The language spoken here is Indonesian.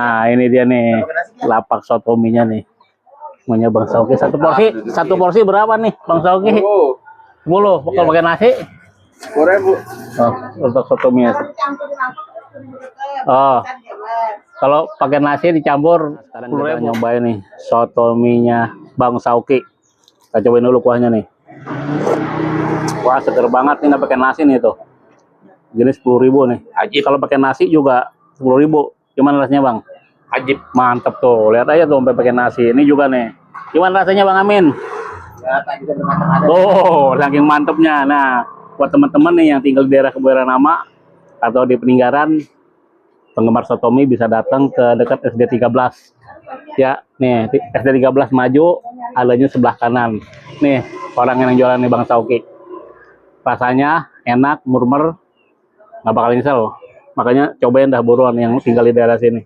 Nah, ini dia nih lapak sotominya nih. Punya Bang Sauki. Satu porsi berapa nih, Bang Sauki? 10. Kalau pakai nasi? 10.000. Oh, untuk sotominya. Oh. Kalau pakai nasi dicampur, sekarang kita nyobain nih sotominya Bang Sauki. Kita cobain dulu kuahnya nih. Wah, seger banget nih, nggak pakai nasi nih tuh. Jenis 10.000 nih. Ajib. Kalau pakai nasi juga 10.000. Gimana rasanya, Bang? Ajib. Mantep tuh. Lihat aja tuh sampai pakai nasi. Ini juga nih. Gimana rasanya, Bang Amin? Oh, saking mantepnya. Nah, buat teman-teman nih yang tinggal di daerah Kebayoran Lama atau di Peninggaran, penggemar sotomi bisa datang ke dekat SD 13. Ya, nih SD 13 maju, alanya sebelah kanan. Nih, orang yang jualan nih Bang Sauki. Rasanya enak, murmer, nggak bakal nyesel. Makanya cobain dah buruan yang tinggal di daerah sini.